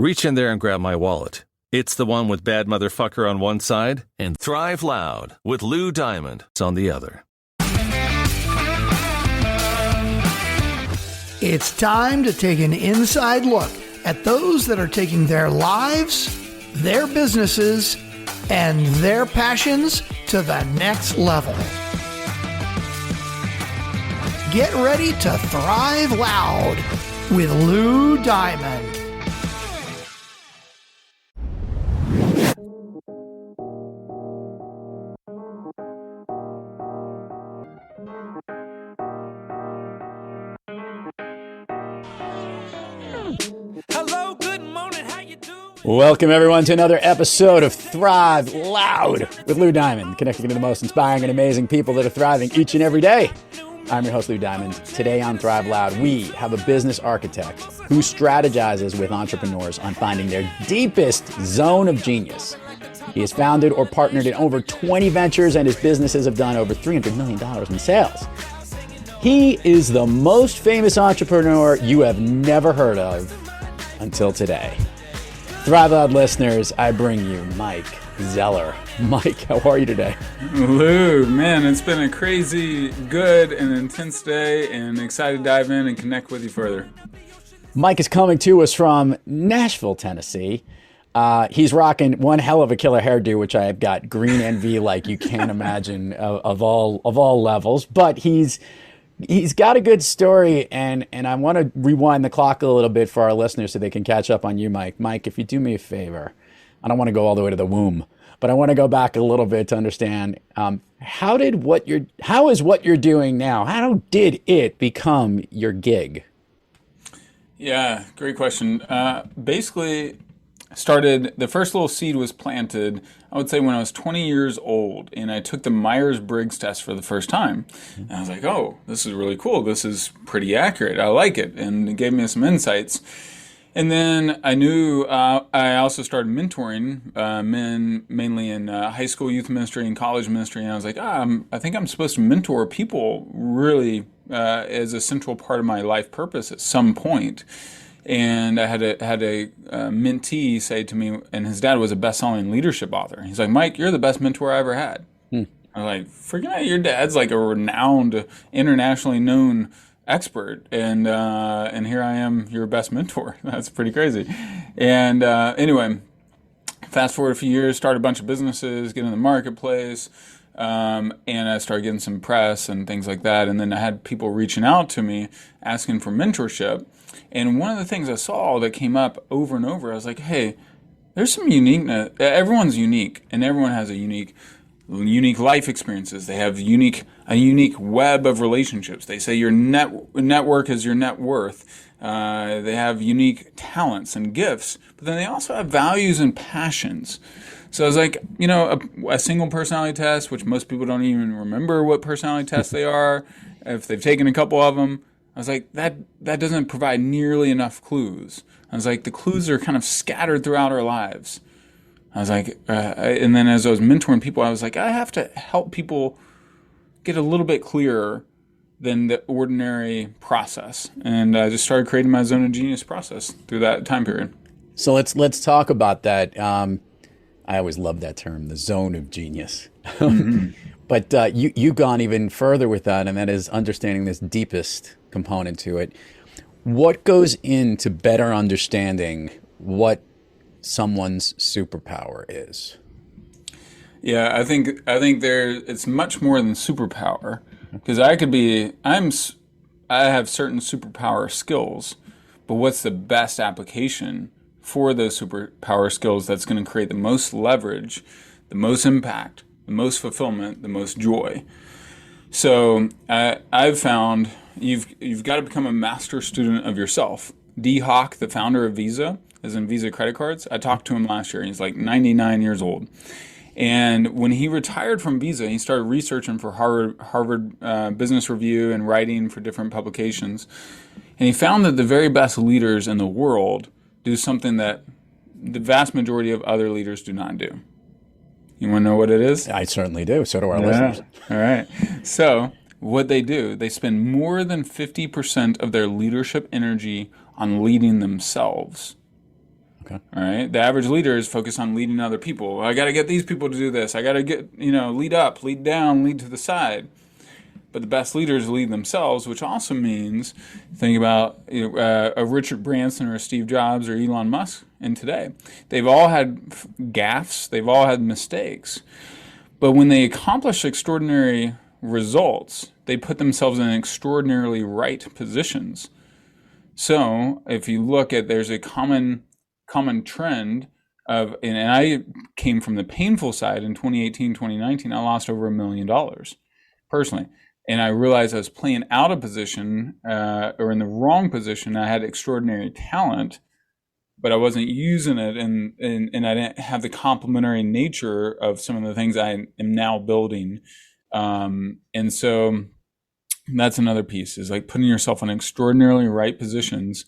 Reach in there and grab my wallet. It's the one with Bad Motherfucker on one side and Thrive Loud with Lou Diamond on the other. It's time to take an inside look at those that are taking their lives, their businesses, and their passions to the next level. Get ready to thrive loud with Lou Diamond. Hello, good morning, how you doing? Welcome, everyone, to another episode of Thrive Loud with Lou Diamond, connecting to the most inspiring and amazing people that are thriving each and every day. I'm your host, Lou Diamond. Today on Thrive Loud, we have a business architect who strategizes with entrepreneurs on finding their deepest zone of genius. He has founded or partnered in over 20 ventures, and his businesses have done over $300 million in sales. He is the most famous entrepreneur you have never heard of until today. Thrive Loud listeners, I bring you Mike Zeller. Mike, how are you today? Lou, man, it's been a crazy, good, and intense day, and excited to dive in and connect with you further. Mike is coming to us from Nashville, Tennessee. He's rocking one hell of a killer hairdo, which I have got green envy like you can't imagine of all levels. But he's got a good story, and I want to rewind the clock a little bit for our listeners so they can catch up on you, Mike. Mike, if you do me a favor, I don't want to go all the way to the womb, but I want to go back a little bit to understand how is what you're doing now? How did it become your gig? Yeah, great question. Basically, the first little seed was planted, I would say, when I was 20 years old, and I took the Myers-Briggs test for the first time. And I was like, oh, this is really cool. This is pretty accurate. I like it. And it gave me some insights. And then I knew I also started mentoring men, mainly in high school youth ministry and college ministry. And I was like, I think I'm supposed to mentor people really as a central part of my life purpose at some point. And I had a mentee say to me, and his dad was a best-selling leadership author. He's like, Mike, you're the best mentor I ever had. I was like, forget it, your dad's like a renowned, internationally known expert, and here I am, your best mentor. That's pretty crazy. And anyway, fast forward a few years, started a bunch of businesses, get in the marketplace, and I started getting some press and things like that. And then I had people reaching out to me asking for mentorship. And one of the things I saw that came up over and over, I was like, hey, there's some uniqueness. Everyone's unique, and everyone has a unique life experiences. They have a unique web of relationships. They say your network is your net worth. They have unique talents and gifts, but then they also have values and passions. So I was like, a single personality test, which most people don't even remember what personality tests they are, if they've taken a couple of them. I was like, that doesn't provide nearly enough clues. I was like, the clues are kind of scattered throughout our lives. I was like, and then as I was mentoring people, I was like, I have to help people get a little bit clearer than the ordinary process. And I just started creating my zone of genius process through that time period. So let's talk about that. I always love that term, the zone of genius. Mm-hmm. But you've gone even further with that, and that is understanding this deepest component to it. What goes into better understanding what someone's superpower is? Yeah, I think it's much more than superpower, because I have certain superpower skills, but what's the best application for those superpower skills that's going to create the most leverage, the most impact, the most fulfillment, the most joy? So I've found you've got to become a master student of yourself. Dee Hock, the founder of Visa, is in Visa credit cards. I talked to him last year. He's like 99 years old. And when he retired from Visa, he started researching for Harvard Business Review and writing for different publications. And he found that the very best leaders in the world do something that the vast majority of other leaders do not do. You want to know what it is? I certainly do. So do our listeners. All right. So what they do, they spend more than 50% of their leadership energy on leading themselves. Okay. All right. The average leader is focused on leading other people. I got to get these people to do this. I got to get, lead up, lead down, lead to the side. But the best leaders lead themselves, which also means think about a Richard Branson or a Steve Jobs or Elon Musk. And today, they've all had gaffes. They've all had mistakes. But when they accomplish extraordinary results, they put themselves in extraordinarily right positions. So if you look at, there's a common trend of, and I came from the painful side in 2018, 2019, I lost over $1 million personally. And I realized I was playing out of position or in the wrong position. I had extraordinary talent, but I wasn't using it, and I didn't have the complementary nature of some of the things I am now building. And so that's another piece, is like putting yourself in extraordinarily right positions.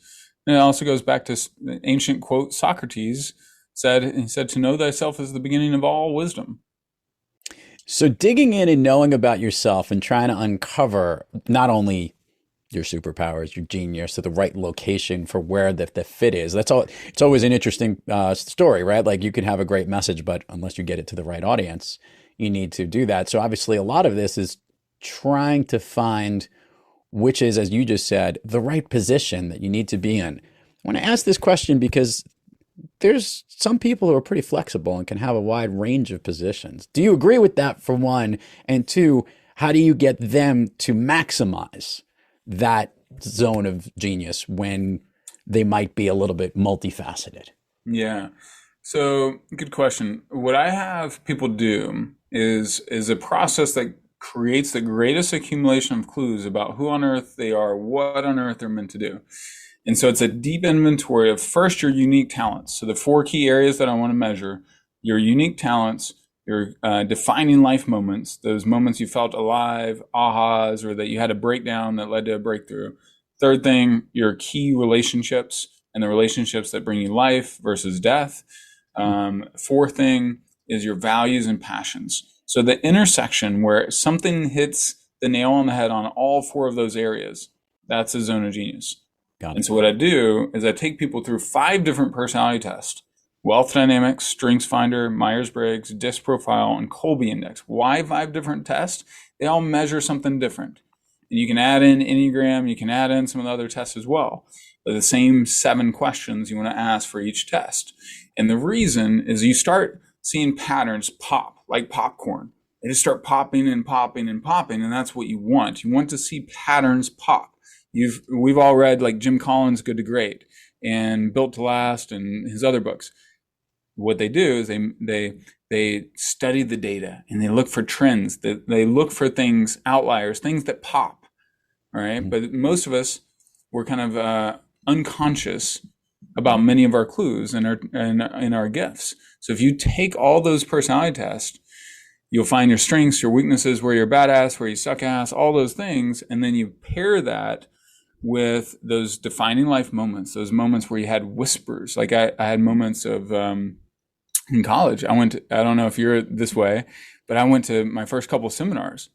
And it also goes back to the ancient quote Socrates said, to know thyself is the beginning of all wisdom. So digging in and knowing about yourself and trying to uncover not only your superpowers, your genius, to the right location for where the fit is. That's all. It's always an interesting story, right? Like you can have a great message, but unless you get it to the right audience, you need to do that. So obviously a lot of this is trying to find which is, as you just said, the right position that you need to be in. I want to ask this question because there's some people who are pretty flexible and can have a wide range of positions. Do you agree with that, for one? And two, how do you get them to maximize that zone of genius when they might be a little bit multifaceted? Yeah. So good question. What I have people do is a process that creates the greatest accumulation of clues about who on earth they are, what on earth they're meant to do. And so it's a deep inventory of first your unique talents. So the 4 key areas that I want to measure: your unique talents, your defining life moments, those moments you felt alive, ahas, or that you had a breakdown that led to a breakthrough. Third thing, your key relationships and the relationships that bring you life versus death. Fourth thing is your values and passions. So the intersection where something hits the nail on the head on all 4 of those areas, that's a zone of genius. Got it. And so what I do is I take people through 5 different personality tests: Wealth Dynamics, Strengths Finder, Myers-Briggs, DISC Profile, and Kolbe Index. Why 5 different tests? They all measure something different. And you can add in Enneagram, you can add in some of the other tests as well. But the same 7 questions you want to ask for each test. And the reason is you start seeing patterns pop like popcorn. They just start popping and popping and popping, and that's what you want. You want to see patterns pop. We've all read like Jim Collins' Good to Great and Built to Last and his other books. What they do is they study the data and they look for trends, that they look for things, outliers, things that pop. All right. But most of us, we're kind of unconscious about many of our clues and our gifts. So if you take all those personality tests, you'll find your strengths, your weaknesses, where you're badass, where you suck ass, all those things. And then you pair that with those defining life moments, those moments where you had whispers. Like I had moments of, in college, I don't know if you're this way, but I went to my first couple seminars,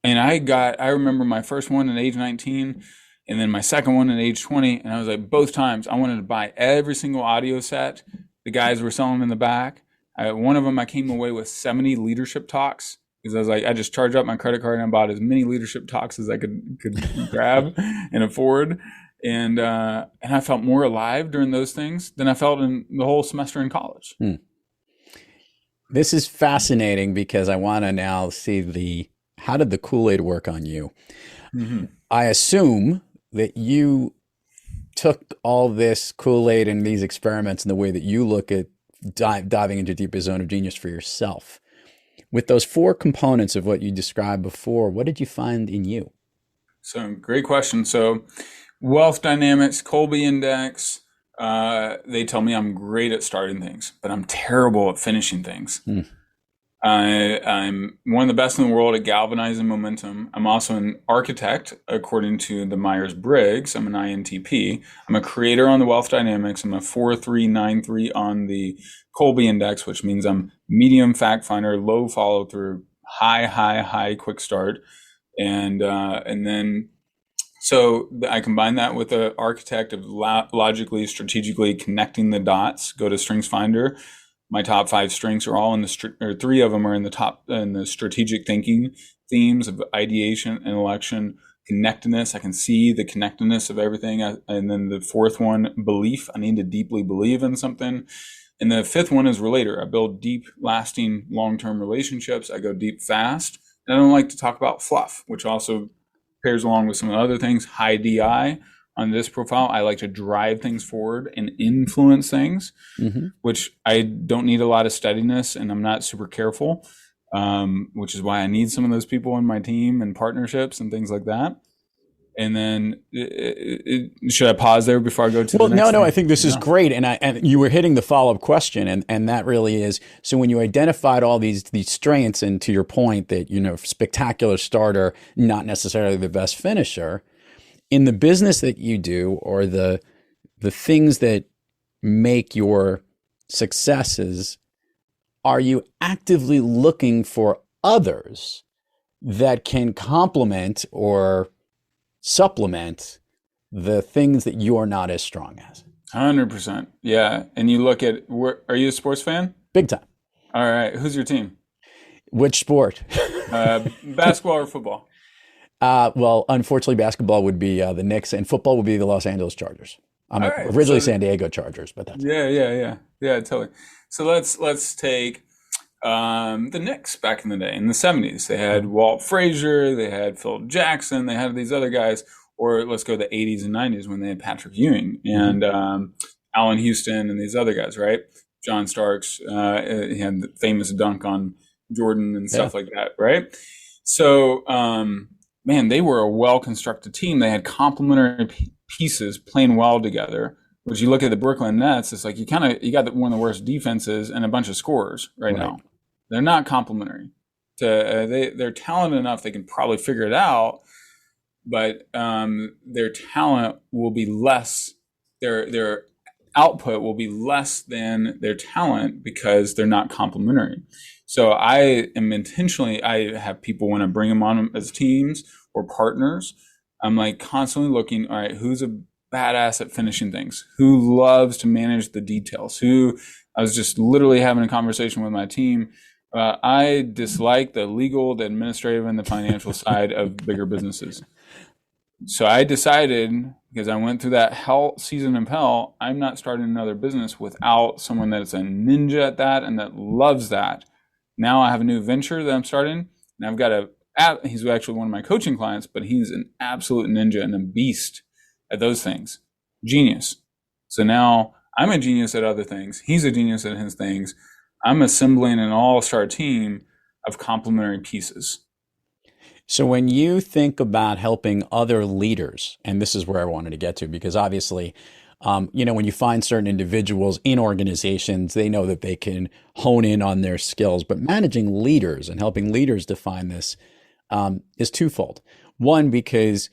and I remember my first one at age 19 and then my second one at age 20. And I was like, both times I wanted to buy every single audio set. The guys were selling them in the back. One of them, I came away with 70 leadership talks, because I was like, I just charged up my credit card and I bought as many leadership talks as I could grab and afford. And I felt more alive during those things than I felt in the whole semester in college. This is fascinating because I want to now see how did the Kool-Aid work on you? Mm-hmm. I assume that you took all this Kool-Aid and these experiments and the way that you look at diving into deeper zone of genius for yourself. With those 4 components of what you described before, what did you find in you? So great question. So Wealth Dynamics, Kolbe Index, they tell me I'm great at starting things, but I'm terrible at finishing things. I'm one of the best in the world at galvanizing momentum. I'm also an architect, according to the Myers-Briggs. I'm an INTP. I'm a creator on the Wealth Dynamics. I'm a 4-3-9-3 on the Kolbe Index, which means I'm medium fact finder, low follow through, high quick start. And then So I combine that with the architect of logically, strategically connecting the dots. Go to Strengths Finder. My top 5 strengths are all in or 3 of them are in the strategic thinking themes of ideation, intellection, connectedness. I can see the connectedness of everything. And then the 4th one, belief. I need to deeply believe in something. And the 5th one is relator. I build deep, lasting, long-term relationships. I go deep fast. And I don't like to talk about fluff, which also pairs along with some other things. High DI on this profile. I like to drive things forward and influence things, which I don't need a lot of steadiness, and I'm not super careful, which is why I need some of those people in my team and partnerships and things like that. And then should I pause there before I go to the next thing? I think this is great. And you were hitting the follow-up question, and that really is, so when you identified all these strengths, and to your point that, spectacular starter, not necessarily the best finisher, in the business that you do, or the things that make your successes, are you actively looking for others that can complement or supplement the things that you are not as strong as? 100%. Yeah. And you look at, are you a sports fan? Big time. All right. Who's your team? Which sport? Basketball or football? Well, unfortunately, basketball would be the Knicks, and football would be the Los Angeles Chargers. I'm originally San Diego Chargers, but that's yeah, totally. So let's take the Knicks back in the day in the 70s. They had Walt Frazier, they had Phil Jackson, they had these other guys. Or let's go to the 80s and 90s when they had Patrick Ewing and Allen Houston and these other guys, right? John Starks, he had the famous dunk on Jordan and stuff like that, right? So, man, they were a well-constructed team. They had complementary pieces playing well together. Which you look at the Brooklyn Nets, it's like you got one of the worst defenses and a bunch of scorers right now. They're not complementary. They're talented enough they can probably figure it out, but their talent will be less. Their output will be less than their talent because they're not complementary. So I have people when I bring them on as teams or partners, I'm like constantly looking, all right, who's a badass at finishing things, who loves to manage the details, I was just literally having a conversation with my team. I dislike the legal, the administrative, and the financial side of bigger businesses. So I decided, because I went through that season of hell, I'm not starting another business without someone that's a ninja at that and that loves that. Now I have a new venture that I'm starting, and I've got he's actually one of my coaching clients, but he's an absolute ninja and a beast at those things. Genius. So now I'm a genius at other things. He's a genius at his things. I'm assembling an all-star team of complementary pieces. So when you think about helping other leaders, and this is where I wanted to get to, because obviously, when you find certain individuals in organizations, they know that they can hone in on their skills, but managing leaders and helping leaders define this is twofold. One, because,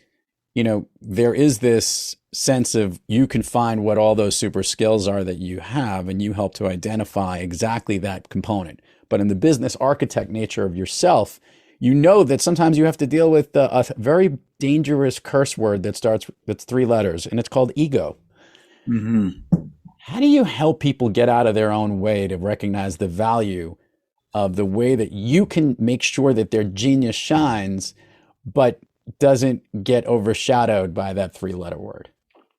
there is this sense of you can find what all those super skills are that you have, and you help to identify exactly that component. But in the business architect nature of yourself, you know that sometimes you have to deal with a very dangerous curse word that's 3 letters, and it's called ego. Mm-hmm. How do you help people get out of their own way to recognize the value of the way that you can make sure that their genius shines, but doesn't get overshadowed by that 3-letter word?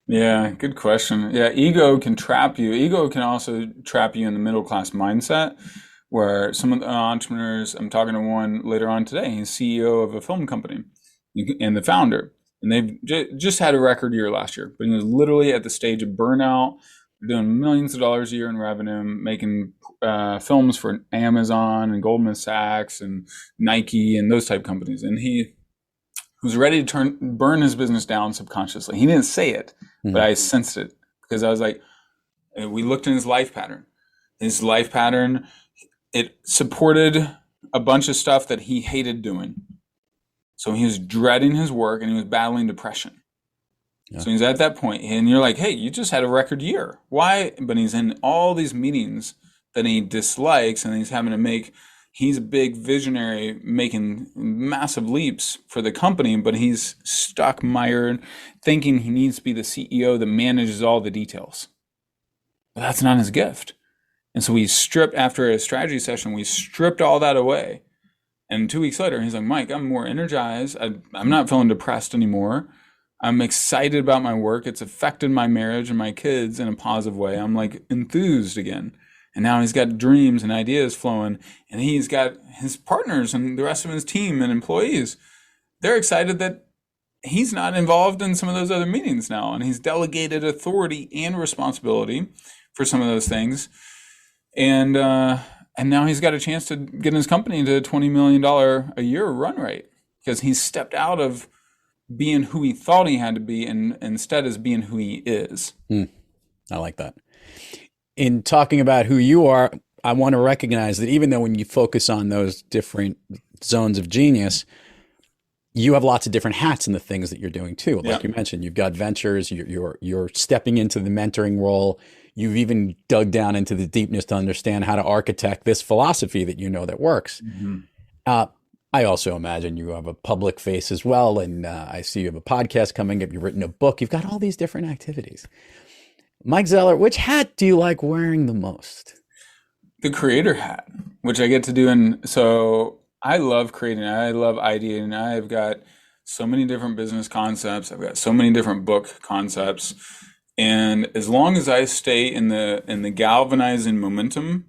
Yeah, good question. Yeah, ego can trap you. Ego can also trap you in the middle class mindset, where some of the entrepreneurs, I'm talking to one later on today, he's CEO of a film company and the founder, and they've just had a record year last year, but he was literally at the stage of burnout. They're doing millions of dollars a year in revenue, making films for Amazon and Goldman Sachs and Nike and those type companies. And he was ready to burn his business down subconsciously. He didn't say it, but I sensed it, because I was like, we looked in his life pattern. His life pattern, it supported a bunch of stuff that he hated doing. So he was dreading his work and he was battling depression. Yeah. So he's at that point, and you're like, hey, you just had a record year. Why? But he's in all these meetings that he dislikes, and he's having to make He's a big visionary making massive leaps for the company, but he's stuck mired thinking he needs to be the CEO that manages all the details. But that's not his gift. And so after a strategy session, we stripped all that away. And 2 weeks later, he's like, Mike, I'm more energized. I'm not feeling depressed anymore. I'm excited about my work. It's affected my marriage and my kids in a positive way. I'm like enthused again. And now he's got dreams and ideas flowing, and he's got his partners and the rest of his team and employees. They're excited that he's not involved in some of those other meetings now, and he's delegated authority and responsibility for some of those things. And now he's got a chance to get his company to $20 million a year run rate because he's stepped out of being who he thought he had to be and instead is being who he is. I like that. In talking about who you are, I want to recognize that even though when you focus on those different zones of genius, you have lots of different hats in the things that you're doing too. Like you mentioned, you've got ventures, you're stepping into the mentoring role. You've even dug down into the deepness to understand how to architect this philosophy that you know that works. I also imagine you have a public face as well. And I see you have a podcast coming up. You've written a book. You've got all these different activities. Mike Zeller, which hat do you like wearing the most? The creator hat, which I get to do. And so I love creating. I love ideating. I've got so many different business concepts. I've got so many different book concepts. And as long as I stay in the galvanizing momentum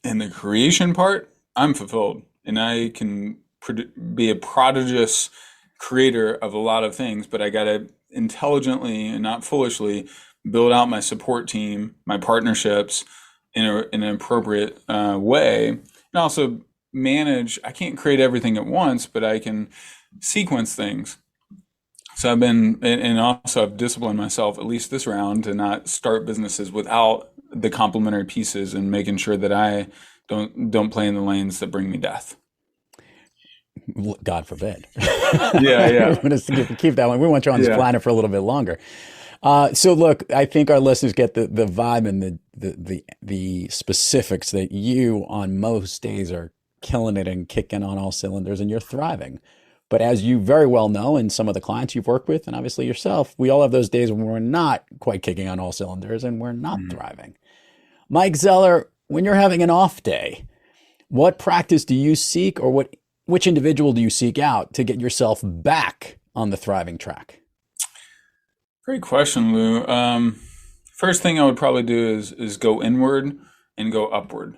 and the creation part, I'm fulfilled. And I can be a prodigious creator of a lot of things, but I got to intelligently and not foolishly build out my support team, my partnerships in an appropriate way. And also manage, I can't create everything at once, but I can sequence things. So I've disciplined myself, at least this round, to not start businesses without the complementary pieces and making sure that I don't play in the lanes that bring me death. God forbid. Yeah. We want to keep that one. We want you on this planet for a little bit longer. So look, I think our listeners get the vibe and the specifics that you on most days are killing it and kicking on all cylinders and you're thriving. But as you very well know, and some of the clients you've worked with, and obviously yourself, we all have those days when we're not quite kicking on all cylinders and we're not thriving. Mike Zeller, when you're having an off day, what practice do you seek, or which individual do you seek out to get yourself back on the thriving track? Great question, Lou. First thing I would probably do is go inward and go upward.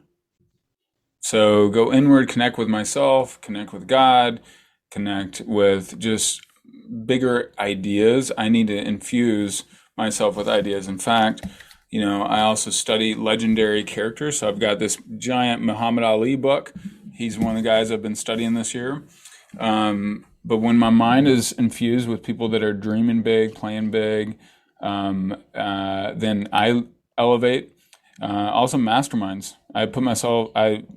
So go inward, connect with myself, connect with God, connect with just bigger ideas. I need to infuse myself with ideas. In fact, I also study legendary characters. So I've got this giant Muhammad Ali book. He's one of the guys I've been studying this year. But when my mind is infused with people that are dreaming big, playing big, then I elevate. Also masterminds. I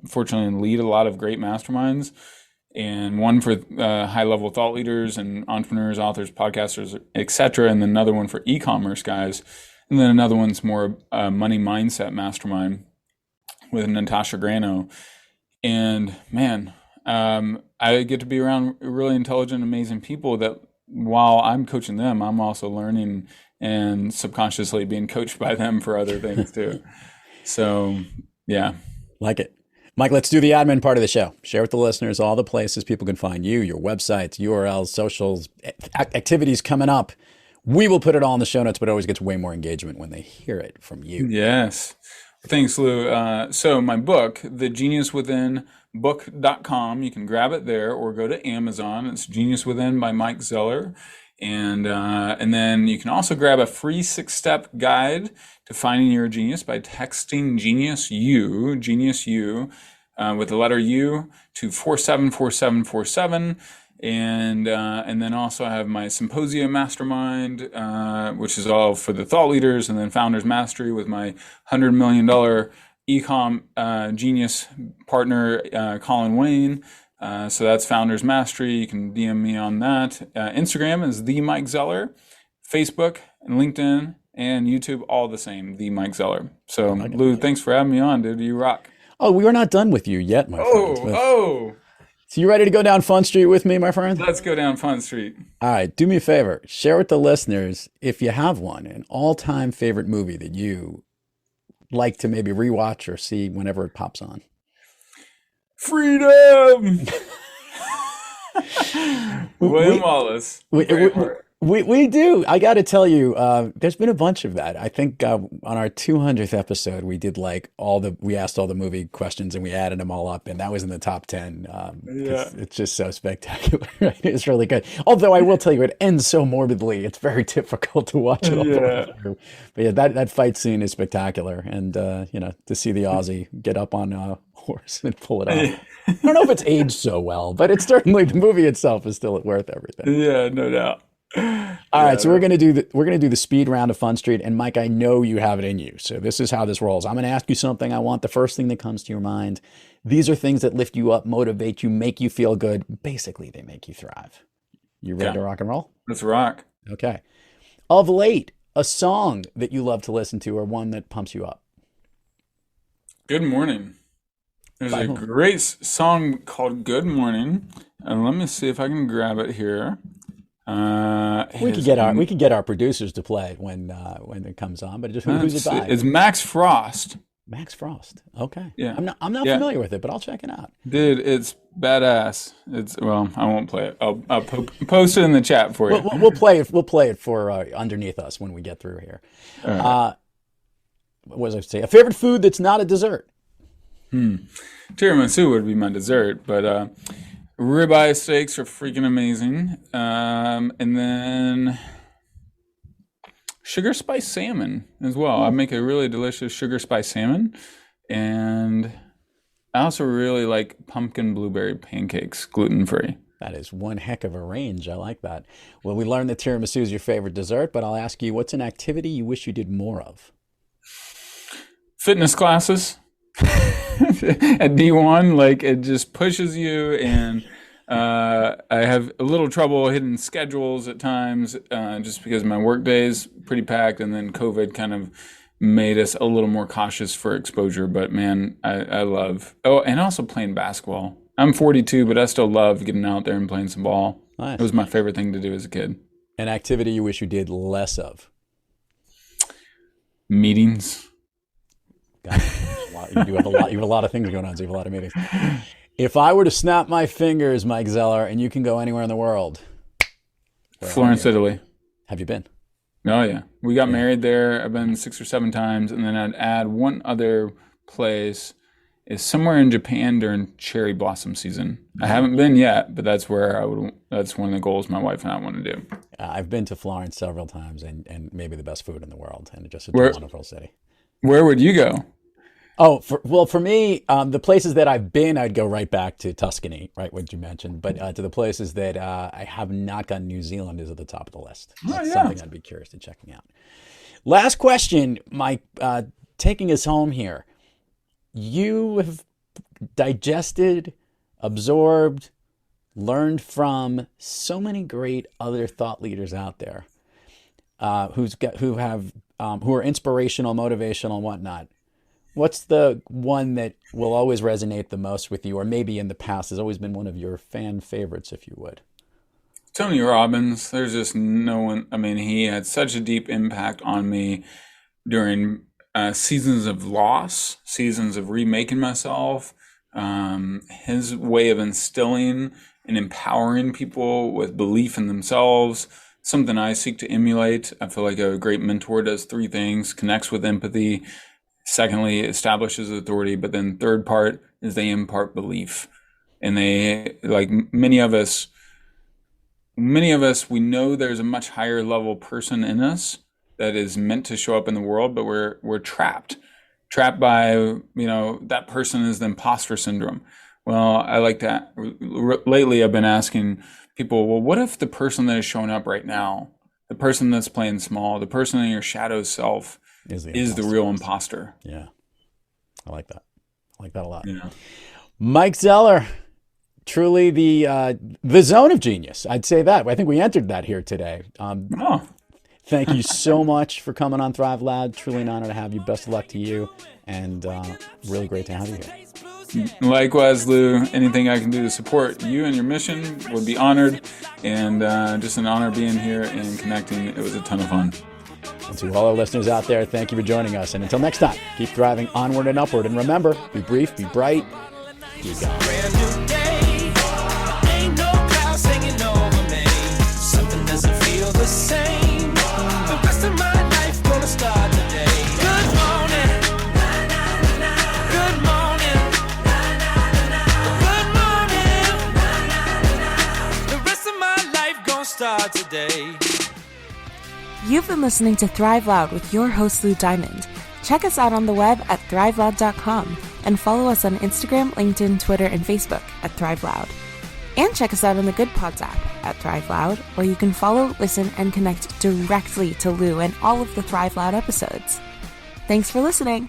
fortunately lead a lot of great masterminds, and one for high-level thought leaders and entrepreneurs, authors, podcasters, etc., and then another one for e-commerce guys, and then another one's more money mindset mastermind with Natasha Grano. And man, I get to be around really intelligent, amazing people that while I'm coaching them, I'm also learning and subconsciously being coached by them for other things too. So yeah. Like it. Mike, let's do the admin part of the show. Share with the listeners all the places people can find you, your websites, URLs, socials, activities coming up. We will put it all in the show notes, but it always gets way more engagement when they hear it from you. Yes. Thanks, Lou. So my book, The Genius Within, book.com, you can grab it there or go to Amazon. It's Genius Within by Mike Zeller. And then you can also grab a free 6-step guide to finding your genius by texting Genius U, with the letter U to 474747. And then also I have my Symposium Mastermind, which is all for the thought leaders, and then Founders Mastery with my $100 million e-com genius partner, Colin Wayne. So that's Founders Mastery. You can DM me on that. Instagram is The Mike Zeller. Facebook and LinkedIn and YouTube, all the same, The Mike Zeller. So Lou, thanks for having me on, dude. You rock. Oh, we are not done with you yet, my friends. So you ready to go down Fun Street with me, my friend? Let's go down Fun Street. All right, do me a favor. Share with the listeners, if you have one, an all-time favorite movie that you like to maybe rewatch or see whenever it pops on. Freedom! William Wallace. We do. I got to tell you, there's been a bunch of that. I think on our 200th episode, we did we asked all the movie questions and we added them all up, and that was in the top 10. It's just so spectacular. Right? It's really good. Although I will tell you, it ends so morbidly. It's very difficult to watch it all the way through. But yeah, that fight scene is spectacular, and to see the Aussie get up on a horse and pull it off. I don't know if it's aged so well, but it's certainly, the movie itself is still worth everything. Yeah, no doubt. All right, so we're gonna do the speed round of Fun Street, and Mike, I know you have it in you. So this is how this rolls. I'm gonna ask you something. I want the first thing that comes to your mind. These are things that lift you up, motivate you, make you feel good. Basically, they make you thrive. You ready to rock and roll? Let's rock. Okay. Of late, a song that you love to listen to, or one that pumps you up. Good Morning. There's a great song called Good Morning, and let me see if I can grab it here. We could get our producers to play it when it comes on, but who's it by? It's Max Frost. Max Frost. Okay. Yeah. I'm not familiar with it, but I'll check it out. Dude, it's badass. I won't play it. I'll post it in the chat for you. We'll play it. We'll play it for underneath us when we get through here. Right. What was I say? A favorite food that's not a dessert. Tiramisu would be my dessert, but ribeye steaks are freaking amazing. And then sugar spice salmon as well. I make a really delicious sugar spice salmon. And I also really like pumpkin blueberry pancakes, gluten-free. That is one heck of a range. I like that. Well, we learned that tiramisu is your favorite dessert, but I'll ask you, what's an activity you wish you did more of? Fitness classes. At D1, it just pushes you, and I have a little trouble hitting schedules at times, just because my work day is pretty packed, and then COVID kind of made us a little more cautious for exposure. But man, I love. Oh, and also playing basketball. I'm 42, but I still love getting out there and playing some ball. Nice. It was my favorite thing to do as a kid. An activity you wish you did less of? Meetings. You have a lot of things going on, so you have a lot of meetings. If I were to snap my fingers, Mike Zeller, and you can go anywhere in the world. Florence, Italy. Have you been? Oh, yeah. We got married there. I've been 6 or 7 times. And then I'd add one other place is somewhere in Japan during cherry blossom season. I haven't been yet, but that's one of the goals my wife and I want to do. I've been to Florence several times, and maybe the best food in the world. And it's a wonderful city. Where would you go? Oh, for me, the places that I've been, I'd go right back to Tuscany, right, what you mentioned. But to the places that I have not gone, New Zealand is at the top of the list. That's something I'd be curious to checking out. Last question, Mike, taking us home here. You have digested, absorbed, learned from so many great other thought leaders out there who are inspirational, motivational, and whatnot. What's the one that will always resonate the most with you, or maybe in the past has always been one of your fan favorites, if you would? Tony Robbins. There's just no one. I mean, he had such a deep impact on me during seasons of loss, seasons of remaking myself. His way of instilling and empowering people with belief in themselves, something I seek to emulate. I feel like a great mentor does 3 things: connects with empathy, secondly, establishes authority, but then third part is they impart belief. And they, like many of us, we know there's a much higher level person in us that is meant to show up in the world, but we're trapped by, that person is the imposter syndrome. Well, I like to, lately I've been asking people, well, what if the person that is showing up right now, the person that's playing small, the person in your shadow self, is the real imposter? Yeah. I like that. I like that a lot. Yeah. Mike Zeller, truly the zone of genius. I'd say that. I think we entered that here today. thank you so much for coming on Thrive Loud. Truly an honor to have you. Best of luck to you. And really great to have you here. Likewise, Lou. Anything I can do to support you and your mission would be honored. And just an honor being here and connecting. It was a ton of fun. And to all our listeners out there, thank you for joining us. And until next time, keep thriving onward and upward. And remember, be brief, be bright, keep going. Brand new day. Ain't no clouds hanging over me. Something doesn't feel the same. The rest of my life gonna start today. Good morning. Good morning. Good morning. The rest of my life gonna start today. You've been listening to Thrive Loud with your host, Lou Diamond. Check us out on the web at thriveloud.com and follow us on Instagram, LinkedIn, Twitter, and Facebook at Thrive Loud. And check us out on the Good Pods app at Thrive Loud, where you can follow, listen, and connect directly to Lou and all of the Thrive Loud episodes. Thanks for listening.